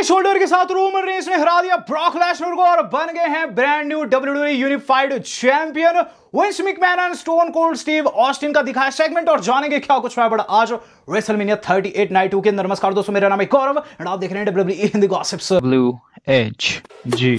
Shoulder के साथ Roman Reigns ने हरा दिया ब्रॉक लेसनर को और बन गए हैं brand new WWE unified champion. Vince McMahon and stone cold Steve Austin का दिखाया सेगमेंट और जानेंगे क्या कुछ हुआ बड़ा आज रेसलमेनिया 38 नाइट 2 के अंदर। नमस्कार दोस्तों, मेरा नाम है गौरव और आप देख रहे हैं WWE Hindi gossips blue age ji.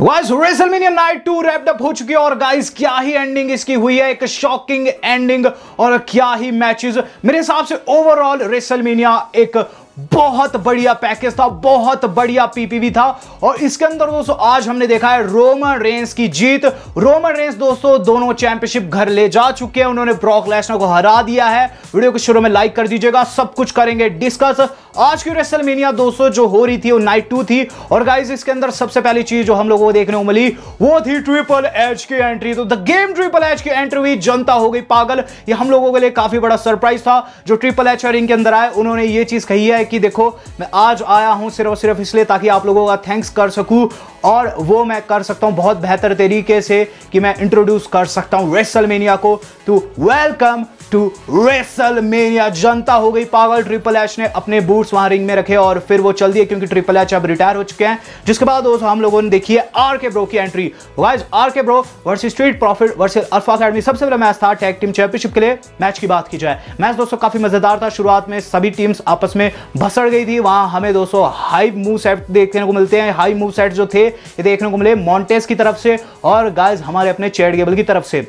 Guys WrestleMania night 2 wrapped up हो चुकी है और गाइस क्या ही एंडिंग इसकी हुई है, एक शॉकिंग एंडिंग और क्या ही मैचेस। मेरे हिसाब से ओवरऑल रेसलमेनिया एक बहुत बढ़िया पैकेज था, बहुत बढ़िया पीपीवी था और इसके अंदर दोस्तों आज हमने देखा है रोमन रेंस की जीत। रोमन रेंस दोस्तों दोनों चैंपियनशिप घर ले जा चुके हैं, उन्होंने ब्रॉक लेसनर को हरा दिया है। वीडियो को शुरू में लाइक कर दीजिएगा, सब कुछ करेंगे डिस्कस। आज की रेसलमेनिया दोस्तों जो हो रही थी वो नाइट 2 थी और गाइस इसके अंदर सबसे पहली चीज जो हम लोगों को देखने को मिली वो थी ट्रिपल एच की एंट्री। तो द गेम ट्रिपल एच की एंट्री हुई, जनता हो गई पागल। ये हम लोगों के लिए काफी बड़ा सरप्राइज था। जो ट्रिपल एच रिंग के अंदर आए उन्होंने ये चीज कही है कि देखो मैं आज आया हूं सिर्फ और सिर्फ इसलिए ताकि आप लोगों का थैंक्स कर सकूं और वो मैं कर सकता हूं बहुत बेहतर तरीके से कि मैं इंट्रोड्यूस कर सकता हूं रेसलमेनिया को। तो वेलकम टू रेसलमेनिया। जनता हो गई पागल। ट्रिपल एच ने अपने बूट्स वहां रिंग में रखे और फिर वो चल दिए क्योंकि ट्रिपल एच अब रिटायर हो चुके हैं। जिसके बाद दोस्तों हम लोगों ने देखी है आरके ब्रो की entry. Guys RK Bro versus street profit versus alpha academy सबसे बड़ा मैच था टैग टीम चैंपियनशिप के लिए। मैच की बात की जाए, मैच दोस्तों काफी मजेदार था। शुरुआत में सभी टीम्स आपस में भसड़ गई थी। वहां हमें दोस्तों हाई मूव सेट देखने को मिलते हैं। हाई मूव सेट जो थे ये देखने को मिले मॉन्टेस की तरफ से और गाइस हमारे अपने चैट गेबल की तरफ से।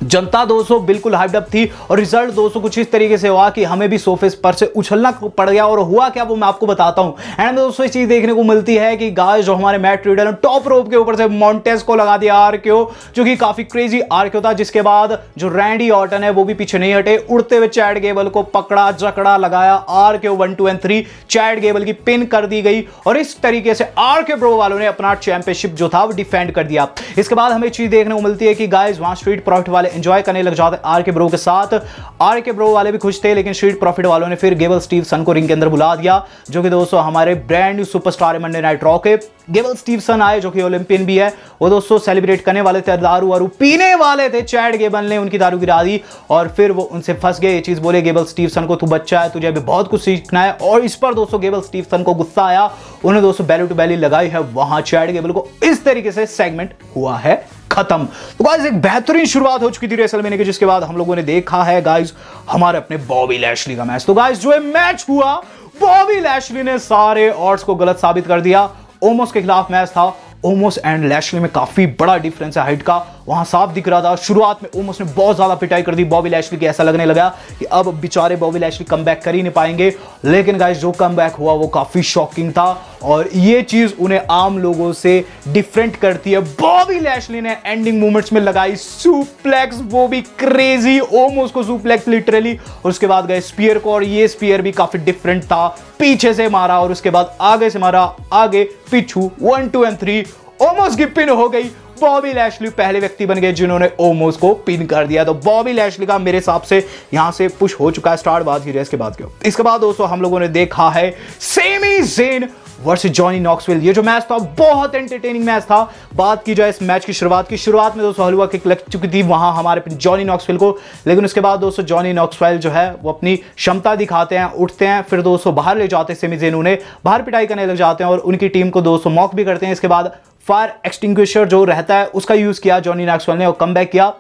जनता दोस्तों बिल्कुल हाइप्ड अप थी और रिजल्ट दोस्तों कुछ इस तरीके से हुआ कि हमें भी सोफे पर से उछलना पड़ गया और हुआ क्या वो मैं आपको बताता हूं। एंड दोस्तों इस चीज देखने को मिलती है कि गाइस जो हमारे मैट रिडल ने टॉप रोप के ऊपर से मॉन्टेस को लगा दिया आरकेओ, जो कि काफी क्रेजी आरकेओ था। जिसके बाद जो रैंडी ऑर्टन है वो भी पीछे नहीं हटे, उड़ते हुए चैट गेबल को पकड़ा जकड़ा लगाया। आरकेओ 1 2 and 3 चैट गेबल की पिन कर दी गई और इस तरीके से आरके ब्रो वालों ने अपना चैंपियनशिप जो था वो डिफेंड कर दिया। इसके बाद हमें चीज देखने को मिलती है कि गाइस वहां स्ट्रीट प्रॉफिट वाले एंजॉय करने लग जाते आरके ब्रो के साथ। आरके ब्रो वाले भी खुश थे लेकिन स्ट्रीट प्रॉफिट वालों ने फिर गेबल स्टीवसन को रिंग के अंदर बुला दिया, जो कि दोस्तों हमारे brand new superstar Monday night raw के गेबल स्टीवसन आए जो कि ओलंपियन भी है। वो दोस्तों सेलिब्रेट करने वाले थे, दारू वारू पीने वाले थे। चैट गेबल ने उनकी दारू गिरा दी और फिर वो उनसे फंस गए। ये चीज बोले गेबल स्टीवसन को, तू बच्चा है, तुझे अभी बहुत कुछ सीखना है। और इस पर दोस्तों गेबल स्टीवसन को गुस्सा आया, उन्होंने दोस्तों बैली टू बैली लगाई है वहां चैट गेबल को। इस तरीके से सेगमेंट हुआ है खत्म। तो गाइस एक बेहतरीन शुरुआत हो चुकी थी रेसलमेनिया की, जिसके बाद हम लोगों ने देखा है गाइस हमारे अपने बॉबी लैशली का मैच। तो गाइस जो मैच हुआ बॉबी लैशली ने सारे ऑड्स को गलत साबित कर दिया। ओमोस के खिलाफ मैच था। ओमोस एंड लैशली में काफी बड़ा डिफरेंस है हाइट का, वहां साफ दिख रहा था। शुरुआत में ओमोस ने बहुत ज्यादा पिटाई कर दी बॉबी लैशली की, ऐसा लगने लगा कि अब बेचारे बॉबी लैशली कमबैक कर ही नहीं पाएंगे। लेकिन गाइस जो कमबैक हुआ वो काफी शॉकिंग था और ये चीज उन्हें आम लोगों से डिफरेंट करती है। बॉबी लैशली ने एंडिंग मोमेंट्स में लगाई सुप्लेक्स, वो भी क्रेजी। ओमोस को सुप्लेक्स लिटरली, और उसके बाद गए स्पीयर को और ये स्पीयर भी काफी डिफरेंट था। पीछे से मारा और उसके बाद आगे से मारा, आगे पीछू 1 2 and 3 ओमोस की पिन हो गई। बॉबी लैशली पहले व्यक्ति बन गए जिन्होंने ओमोस को पिन कर दिया। तो बॉबी लैशली का मेरे हिसाब से यहां से पुश हो चुका है। स्टार्ट बात की इसके बाद क्यों, इसके बाद दोस्तों हम लोगों ने देखा है Sami Zayn versus Johnny Knoxville. ये जो मैच था बहुत एंटरटेनिंग मैच था। बात की जाए इस मैच की शुरुआत में दोस्तों हलवा किक लग चुकी थी वहां हमारे जॉनी नॉक्सविल को, लेकिन उसके बाद दोस्तों जॉनी नॉक्सविल जो है वो अपनी क्षमता दिखाते हैं, उठते हैं, फिर दोस्तों बाहर ले जाते हैं सेमी ज़ेन, उन्हें बाहर पिटाई करने लग जाते हैं और उनकी टीम को दोस्तों मॉक भी करते हैं। इसके बाद फायर एक्सटिंग्विशर जो रहता है उसका यूज किया जॉनी नॉक्सविल ने और कमबैक किया।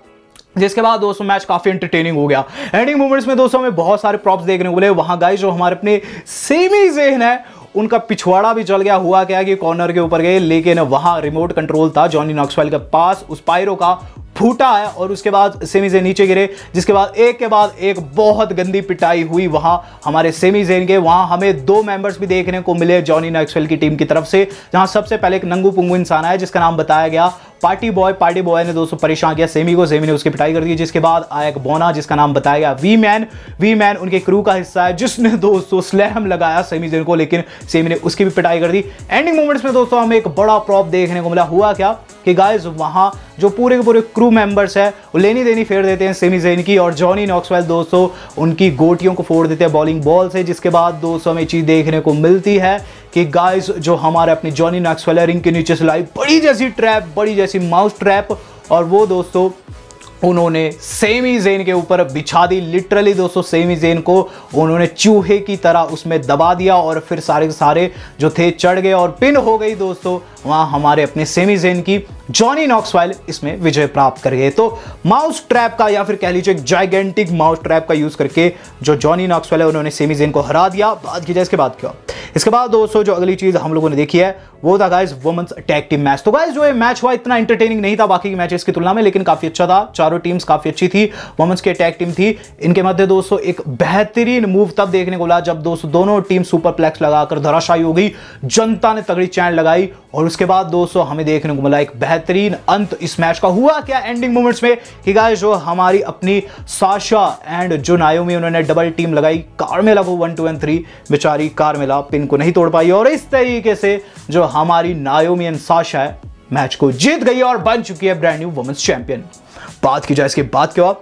जिसके बाद दोस्तों मैच काफी एंटरटेनिंग हो गया। एंडिंग मोमेंट्स में दोस्तों हमें बहुत सारे प्रॉप्स देखने को मिले। वहां गाइस जो हमारे अपने सेमी ज़ेन है उनका पिछवाड़ा भी जल गया। हुआ क्या कि कॉर्नर के ऊपर गए लेकिन वहां रिमोट कंट्रोल था जॉनी नॉक्सविल के पास, उस पायरो का फूटा है और उसके बाद सेमी ज़ेन नीचे गिरे। जिसके बाद एक के बाद एक बहुत गंदी पिटाई हुई वहां हमारे सेमी ज़ेन के। वहां हमें 2 मेंबर्स भी देखने को मिले जॉनी नॉक्सविल की टीम की तरफ से, जहां सबसे पहले एक नंगू पुंगू इंसान है जिसका नाम बताया गया पार्टी बॉय ने दोस्तों परेशान किया सेमी को, सेमी ने उसकी पिटाई कर दी। जिसके बाद आया एक बोना जिसका नाम बताया गया वी मैन उनके क्रू का हिस्सा है, जिसने दोस्तों स्लैम लगाया सेमी ज़ेन को, लेकिन सेमी ने उसकी भी पिटाई कर दी। एंडिंग मोमेंट्स में दोस्तों हमें एक बड़ा प्रॉप देखने को मिला। हुआ क्या कि गाइस वहां जो पूरे के पूरे क्रू मेंबर्स है वो लेनी देनी फेर देते हैं सेमी ज़ेन की और जॉनी नॉक्सविल दोस्तों उनकी गोटियों को फोड़ देते हैं बॉलिंग बॉल से। जिसके बाद दोस्तों हमें चीज देखने को मिलती है कि गाइस जो हमारे अपनी जॉनी नॉक्सविल रिंग के नीचे से लाई बड़ी जैसी ट्रैप, बड़ी जैसी माउस ट्रैप, और वो दोस्तों उन्होंने सेमी ज़ेन के ऊपर बिछा दी। लिटरली दोस्तों सेमी ज़ेन को उन्होंने चूहे की तरह उसमें दबा दिया और फिर सारे के सारे जो थे चढ़ गए और पिन हो गई दोस्तों वहां हमारे अपने सेमी ज़ेन की। जॉनी नॉक्सवाइल इसमें विजय प्राप्त कर गए। तो माउस ट्रैप का या फिर कह लीजिए जाइगेंटिक माउस ट्रैप का यूज करके जो जॉनी नॉक्सवाइल है उन्होंने सेमी ज़ेन को हरा दिया। बात की जाए इसके बाद क्या, इसके बाद दोस्तों जो अगली चीज हम लोगों ने देखी है वो था guys women's tag team match. तो गाइस जो ये मैच हुआ इतना एंटरटेनिंग नहीं था बाकी के मैचेस की तुलना में, लेकिन काफी अच्छा था। चारों टीम्स काफी अच्छी थी, वुमेन्स की टैग टीम थी। इनके मध्य दोस्तों एक बेहतरीन मूव तब देखने को मिला जब दोस्तों दोनों टीम सुपरप्लेक्स लगाकर धराशायी हो गई। जनता ने तगड़ी चैन लगाई और उसके बाद दोस्तों हमें देखने को मिला एक बेहतरीन अंत इस मैच का। हुआ क्या एंडिंग मोमेंट्स में कि गाइस जो हमारी अपनी साशा एंड जो नायोमी उन्होंने डबल टीम लगाई कार्मेला को 1 2 and 3। बेचारी कार्मेला पिन को नहीं तोड़ पाई और इस तरीके से जो हमारी नायोमी एंड साशा है मैच को जीत गई और बन चुकी है ब्रांड न्यू वुमेन्स चैंपियन। बात की जाए इसके बाद क्या,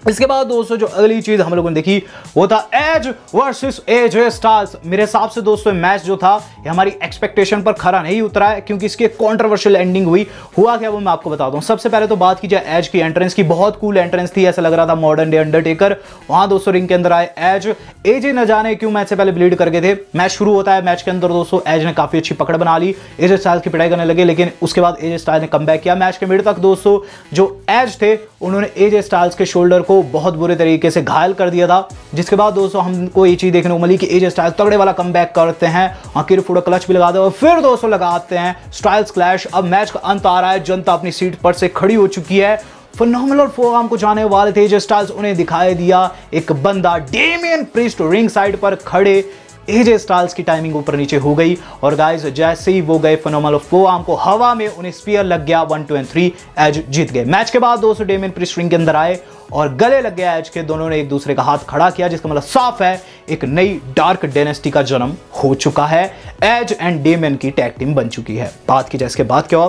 इसके बाद दोस्तों जो अगली चीज हम लोगों ने देखी वो था एज वर्सेस एजे स्टाइल्स। मेरे हिसाब से दोस्तों मैच जो था ये हमारी एक्सपेक्टेशन पर खरा नहीं उतरा है क्योंकि इसकी कंट्रोवर्शियल एंडिंग हुई। हुआ क्या वो मैं आपको बताता हूं। सबसे पहले तो बात की जाए एज की एंट्रेंस की, बहुत कूल एंट्रेंस थी, ऐसा लग रहा था मॉडर्न डे अंडरटेकर। वहां दोस्तों रिंग के अंदर आए एज। एजे न जाने क्यों मैच से पहले ब्लीड कर गए थे। मैच शुरू होता है, मैच के अंदर दोस्तों एज ने काफी अच्छी पकड़ बना ली, एजे स्टाइल्स की पिटाई करने लगे, लेकिन उसके बाद एजे स्टाइल्स ने कमबैक किया। मैच के मिड तक दोस्तों जो एज थे उन्होंने एजे स्टाइल्स के शोल्डर को बहुत बुरे तरीके से घायल कर दिया था, जिसके बाद दोस्तों हमको ये चीज देखने को मिली कि एजे स्टाइल्स तगड़े वाला कमबैक करते हैं, आखिर फुट क्लच भी लगाते हैं और फिर दोस्तों लगाते हैं स्टाइल्स क्लैश। अब मैच का अंत आ रहा है, जनता अपनी सीट पर से खड़ी हो चुकी है। फिनोमिनल फोरआर्म को जाने वाले थे एजे स्टाइल्स, उन्हें दिखाई दिया एक बंदा डेमियन प्रीस्ट रिंग साइड पर खड़े। एजे स्टाइल्स की टाइमिंग ऊपर नीचे हो गई और गाइस जैसे ही वो गए फिनोमिनल फोरआर्म को हवा में उन्हें स्पीयर लग गया। 1 2 and 3 एज जीत गए। मैच के बाद दोस्तों डेमियन प्रीस्ट रिंग के अंदर आए और गले लग गया एज के। दोनों ने एक दूसरे का हाथ खड़ा किया, जिसका मतलब साफ है एक नई डार्क डायनेस्टी का जन्म हो चुका है। एज एंड डेमियन की टैग टीम बन चुकी है। बात की जाए इसके बाद क्या,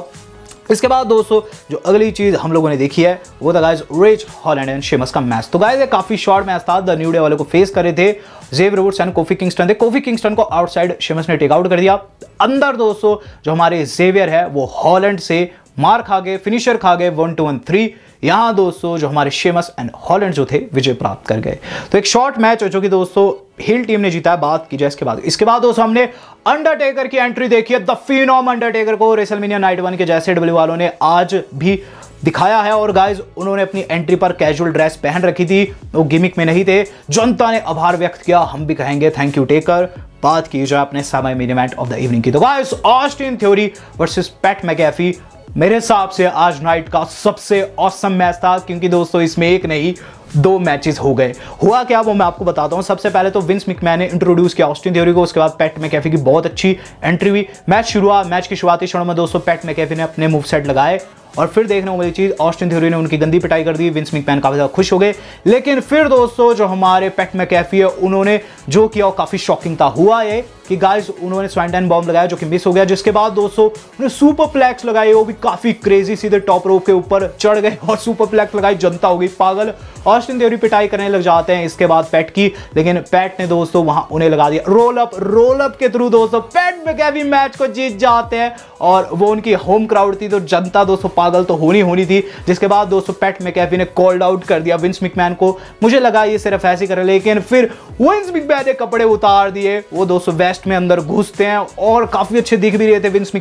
इसके बाद दोस्तों जो अगली चीज हम लोगों ने देखी है वो था guys Ridge Holland and Sheamus का मैच। तो गाइस ये काफी शॉर्ट मैच था। द न्यू डे वाले को फेस कर रहे थे Xavier Woods and Kofi Kingston थे। कोफी किंगस्टन को आउटसाइड शेमस ने टेक आउट कर दिया। अंदर दोस्तों जो हमारे जेवियर है वो हॉलैंड से मार खा गए, फिनिशर खा गए 1 2 and 3। यहां दोस्तों जो हमारे शेमस एंड हॉलैंड जो थे विजय प्राप्त कर गए। तो एक शॉर्ट मैच जो कि दोस्तों हिल टीम ने जीता है। बात की जाए इसके बाद दोस्तों हमने अंडरटेकर की एंट्री देखी है। द फिनोम अंडरटेकर को रेसलमेनिया नाइट 1 के जैसे डब्ल्यू वालों ने आज भी दिखाया है और गाइस उन्होंने अपनी एंट्री पर कैजुअल ड्रेस पहन रखी थी, वो गिमिक में नहीं थे। जनता ने आभार व्यक्त किया, हम भी कहेंगे थैंक यू टेकर। बात की जाए अपने semi main event of the evening की, तो guys Austin theory versus PAT McAfee मेरे हिसाब से आज नाइट का सबसे ऑसम मैच था, क्योंकि दोस्तों इसमें एक नहीं 2 मैचेस हो गए। हुआ क्या वो मैं आपको बताता हूं। सबसे पहले तो विंस मैकमैन ने इंट्रोड्यूस किया ऑस्टिन थ्योरी को, उसके बाद पैट मैकेफी की बहुत अच्छी एंट्री हुई। मैच शुरू हुआ, मैच की शुरुआती क्षणों में दोस्तों पैट मैकेफी ने अपने मूव सेट लगाए और फिर देखने को मिली चीज ऑस्टिन थ्योरी ने उनकी गंदी पिटाई कर दी। विंस मैकमैन काफी ज्यादा खुश हो गए, लेकिन फिर दोस्तों जो हमारे पैट मैकेफी है उन्होंने जो किया वो काफी शॉकिंग था। हुआ ये कि गाइस उन्होंने स्वाइंटन बॉम्ब लगाया जो कि मिस हो गया, जिसके बाद दोस्तों उन्होंने सुपर प्लेक्स लगाई, वो भी काफी क्रेजी, सीधे टॉप रोप के ऊपर चढ़ गए और सुपर प्लेक्स लगाई। जनता हो गई पागल, ऑस्टिन थ्योरी पिटाई करने लग जाते हैं इसके बाद पैट की, लेकिन पैट ने दोस्तों वहां उन्हें लगा दिया रोल अप के थ्रू। दोस्तों पैट मैकेफी मैच को जीत जाते हैं और वो उनकी होम क्राउड थी तो जनता दोस्तों पागल तो होनी थी। जिसके बाद दोस्तों पैट मैकेफी ने कॉल्ड आउट कर दिया विंस मैकमैन को। मुझे लगा ये सिर्फ ऐसे करे, लेकिन फिर विंस मैकमैन ने कपड़े उतार दिए, वो दोस्तों वेस्ट में अंदर घुसते हैं और काफी अच्छे दिख भी रहे थे विंस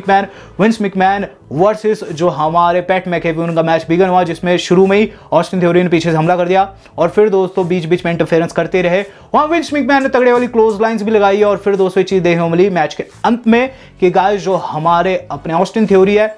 मैकमैन वर्सेस जो हमारे पैट मैकेफी, उनका मैच बिगन हुआ जिसमें शुरू में ही ऑस्टिन थ्योरी ने पीछे से हमला कर दिया और फिर दोस्तों बीच में इंटरफेरेंस करते रहे। वहां विंस मैकमैन ने तगड़े वाली क्लोज लाइंस भी लगाई और फिर दोस्तों ये चीज देखने को मिली मैच के अंत में कि गाइस जो हमारे अपने ऑस्टिन थ्योरी है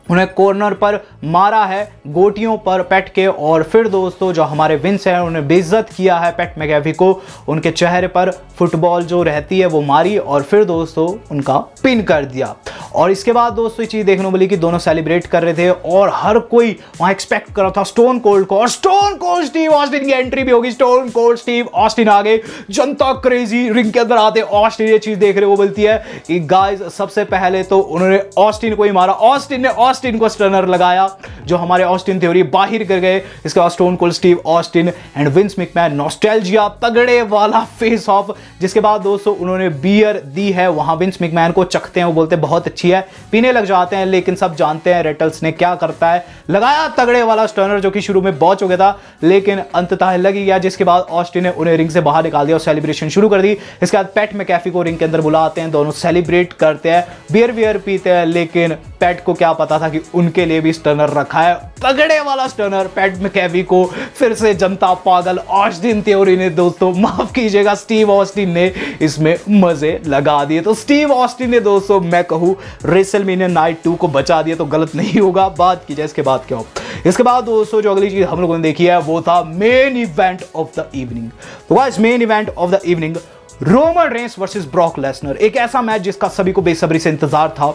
उन्हें कॉर्नर पर मारा है गोटियों पर पैट के, और फिर दोस्तों जो हमारे विंस है उन्होंने बेइज्जत किया है पैट मैकेफी को, उनके चेहरे पर फुटबॉल जो रहती है वो मारी और फिर दोस्तों उनका पिन कर दिया। और इसके बाद दोस्तों ये चीज देखने को मिली कि दोनों सेलिब्रेट कर रहे थे और हर कोई वहां एक्सपेक्ट कर रहा था स्टोन कोल्ड को, और स्टोन कोल्ड स्टीव ऑस्टिन की एंट्री भी होगी। स्टोन कोल्ड स्टीव ऑस्टिन आ गए, जनता क्रेजी, रिंग के अंदर आते ऑस्टिन ये चीज देख रहे वो बोलती है कि गाइस सबसे पहले तो उन्होंने ऑस्टिन को ही मारा, ऑस्टिन ने ऑस्टिन को स्टर्नर लगाया, जो हमारे ऑस्टिन थ्योरी बाहर कर गए। इसके बाद stone cold Steve Austin and Vince McMahon, nostalgia तगड़े वाला फेस ऑफ। जिसके बाद दोस्तों उन्होंने बियर दी है, वहां विंस मैकमैन को चखते हैं, वो बोलते हैं बहुत अच्छी है, पीने लग जाते हैं, लेकिन सब जानते हैं रेटल्स ने क्या करता है, लगाया तगड़े वाला स्टर्नर जो कि शुरू में बॉच हो गया था लेकिन अंततः लग गया। जिसके बाद ऑस्टिन ने उन्हें रिंग से बाहर निकाल दिया और सेलिब्रेशन शुरू कर दी। इसके बाद पैट मैकैफी को रिंग के अंदर बुलाते हैं, दोनों सेलिब्रेट करते हैं, बियर पीते हैं, लेकिन पैट को क्या पता था कि उनके लिए भी स्टर्नर रखा है, तगड़े वाला स्टर्नर। पैट मैकैफी को फिर से जनता पागल ऑस्टिन थ्योरी ने, दोस्तों माफ कीजिएगा, स्टीव ऑस्टिन ने इसमें मजे लगा दिए। तो स्टीव ऑस्टिन ने दोस्तों मैं कहूं रेसलमेनिया नाइट 2 को बचा दिया तो गलत नहीं होगा। बात की जाए इसके बाद क्या हो। इसके बाद दोस्तों जो अगली चीज हम लोगों ने देखी है वो था main event of the evening. तो guys main event of the evening Roman Reigns versus Brock Lesnar, एक ऐसा मैच जिसका सभी को बेसब्री से इंतजार था,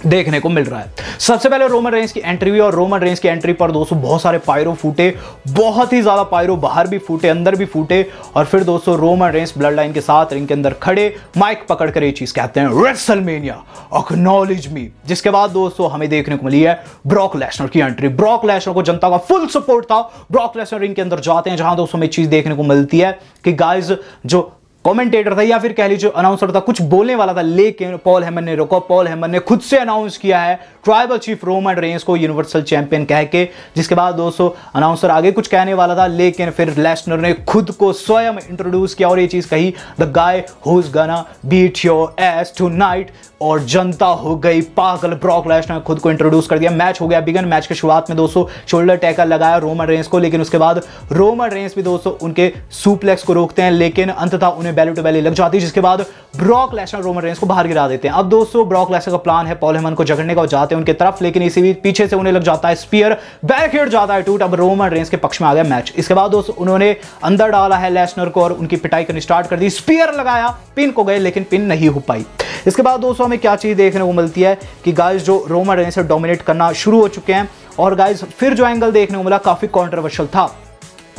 देखने को मिल रहा है। सबसे पहले रोमन रेंस की एंट्री हुई और रोमन रेंस की एंट्री पर दोस्तों बहुत सारे पायरो फूटे, बहुत ही ज्यादा पायरो, बाहर भी फूटे अंदर भी फूटे। और फिर दोस्तों रोमन रेंस ब्लड लाइन के साथ रिंग के अंदर खड़े माइक पकड़कर ये चीज कहते हैं रेसलमेनिया एक्नॉलेज मी। जिसके बाद दोस्तों हमें देखने को मिली है ब्रॉक लेसनर की एंट्री। ब्रॉक लेसनर को जनता का फुल सपोर्ट था। ब्रॉक लेसनर रिंग के अंदर जाते हैं, जहां दोस्तों हमें चीज देखने को मिलती है कि गाइज जो कमेंटेटर था या फिर कह लीजिए अनाउंसर था, कुछ बोलने वाला था, लेकिन पॉल हेमन ने रोका। पॉल हेमन ने खुद से अनाउंस किया है ट्राइबल चीफ रोमन रेंस को यूनिवर्सल चैंपियन कह के। जिसके बाद दोस्तों अनाउंसर आगे कुछ कहने वाला था, लेकिन फिर लेसनर ने खुद को स्वयं इंट्रोड्यूस किया और ये चीज कही, the guy who is gonna beat your ass tonight. और जनता हो गई पागल, ब्रॉक लेसनर ने खुद को इंट्रोड्यूस कर दिया। मैच हो गया बिगन। मैच के शुरुआत में दोस्तों शोल्डर टैकल लगाया रोमन रेंस को, लेकिन उसके बाद रोमन रेंस भी दोस्तों उनके सुप्लेक्स को रोकते हैं, लेकिन अंततः उन्हें बेली टू बेली लग जाती है। जिसके बाद ब्रॉक लेसनर रोमन रेंस को बाहर गिरा देते हैं। अब दोस्तों ब्रॉक लेसनर का प्लान है पॉल हेमन को जकड़ने का, जाते हैं उनके तरफ, लेकिन इसी बीच पीछे से उन्हें लग जाता है स्पीयर, बैरिकेड जाता है टूट। अब रोमन रेंस के पक्ष में आ गया मैच। इसके बाद दोस्तों उन्होंने अंदर डाला है लेसनर को और उनकी पिटाई करनी स्टार्ट कर दी। स्पीयर लगाया, पिन को गए, लेकिन पिन नहीं हो पाई। इसके बाद दोस्तों हमें क्या चीज देखने को मिलती है कि गाइस जो रोमन रेंस से डोमिनेट करना शुरू हो चुके हैं। और गाइस फिर जो एंगल देखने को मिला काफी कंट्रोवर्शियल था।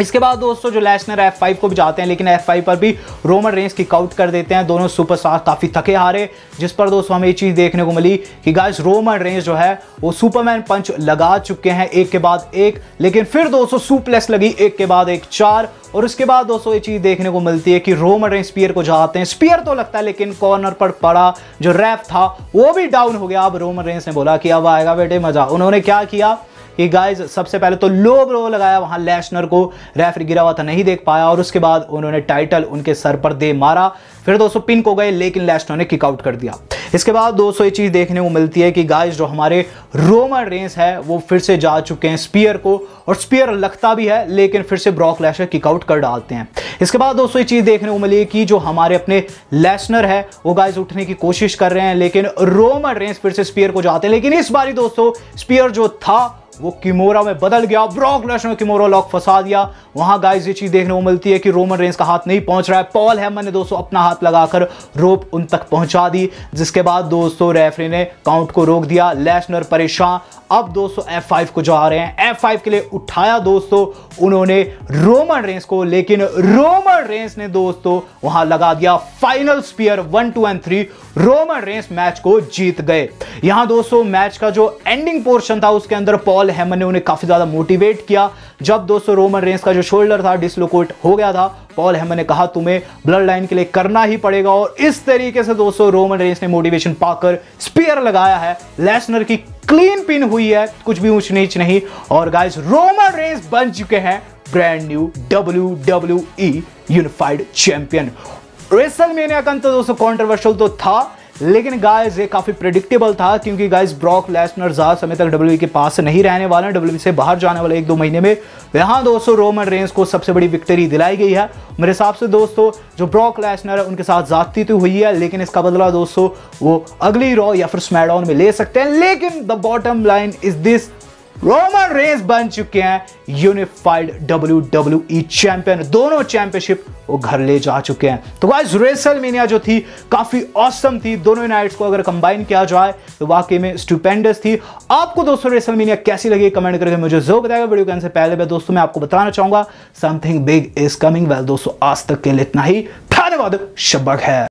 इसके बाद दोस्तों जो लेसनर F5 को भी जाते हैं, लेकिन F5 पर भी रोमन रेंस किक आउट कर देते हैं। दोनों सुपरस्टार काफी थके हारे, जिस पर दोस्तों हमें ये चीज देखने को मिली कि गाइस रोमन रेंस जो है वो सुपरमैन पंच लगा चुके हैं एक के बाद एक, लेकिन फिर दोस्तों सुप्लेक्स लगी एक के बाद एक 4। और उसके बाद दोस्तों ये चीज देखने को मिलती है कि रोमन रेंस स्पीयर को जाते हैं, स्पीयर तो लगता है लेकिन कॉर्नर पर पड़ा जो रैप था वो भी डाउन हो गया। अब रोमन रेंस ने बोला कि अब आएगा बेटे मजा। उन्होंने क्या किया कि गाइज सबसे पहले तो लो ब्लो लगाया वहां लेसनर को, रेफरी गिरा हुआ था नहीं देख पाया, और उसके बाद उन्होंने टाइटल उनके सर पर दे मारा। फिर दोस्तों पिन को गए, लेकिन लेसनर ने किक आउट कर दिया। इसके बाद दोस्तों ये चीज देखने को मिलती है कि गाइज जो हमारे रोमन रेंस है वो फिर से जा चुके हैं स्पीयर को, और स्पीयर लगता भी है लेकिन फिर से ब्रॉक लेसनर किक आउट कर डालते हैं। इसके बाद दोस्तों ये चीज देखने को मिली कि जो हमारे अपने लेसनर है वो गाइज उठने की कोशिश कर रहे हैं, लेकिन रोमन रेंस फिर से स्पीयर को जाते हैं। लेकिन इस बारी दोस्तों स्पीयर जो था वो किमोरा में बदल गया। ब्रॉक लेसनर ने किमोरा लॉक फंसा दिया। वहां गाइस ये चीज देखने को मिलती है कि रोमन रेंस का हाथ नहीं पहुंच रहा है। पॉल हेमन ने दोस्तों अपना हाथ लगाकर रोप उन तक पहुंचा दी, जिसके बाद दोस्तों रेफरी ने काउंट को रोक दिया। लेसनर परेशान। अब दोस्तों F5 को जा रहे हैं। F5 के लिए उठाया दोस्तों उन्होंने रोमन रेंस को, लेकिन रोमन रेंस ने दोस्तों वहां लगा दिया फाइनल स्पीयर 1 2 और 3। रोमन रेंस मैच को जीत गए। यहां दोस्तों मैच का जो एंडिंग पोर्शन था उसके अंदर पॉल हेमन ने उन्हें काफी ज्यादा मोटिवेट किया। जब दोस्तों रोमन रेंस का जो शोल्डर था डिसलोकेट हो गया था, पॉल हेमन ने कहा तुम्हें ब्लड लाइन के लिए करना ही पड़ेगा, और इस तरीके से दोस्तों रोमन रेंस ने मोटिवेशन पाकर स्पीयर लगाया है। लेसनर की क्लीन पिन हुई है, कुछ भी ऊंच नीच नहीं। और गाइस रोमन रेंस बन चुके हैं brand new WWE unified champion. WrestleMania का अंत दोस्तों कंट्रोवर्शियल तो था, लेकिन गाइस ये काफी प्रेडिक्टेबल था, क्योंकि गाइस ब्रॉक लेसनर ज्यादा समय तक WWE के पास नहीं रहने वाले हैं, WWE से बाहर जाने वाले 1-2 महीने में। यहां दोस्तों रोमन रेंस को सबसे बड़ी विक्ट्री दिलाई गई है। मेरे हिसाब से दोस्तों जो ब्रॉक लेसनर है उनके साथ ज्यादती तो हुई है, लेकिन इसका बदला दोस्तों वो अगली रॉ या फिर स्मैकडाउन में ले सकते हैं। लेकिन the bottom line is this, Roman Reigns बन चुके हैं यूनिफाइड WWE चैंपियन। दोनों चैंपियनशिप वो घर ले जा चुके हैं। तो गाइस रेसलमेनिया जो थी काफी ऑसम थी। दोनों नाइट्स को अगर कंबाइन किया जाए तो वाकई में स्टुपेंडस थी। आपको दोस्तों रेसलमेनिया कैसी लगी कमेंट करके मुझे जरूर बताएगा। वीडियो करने से पहले दोस्तों मैं आपको बताना चाहूंगा something big is coming. Well दोस्तों आज तक के लिए इतना ही। धन्यवाद। शब्बा खैर।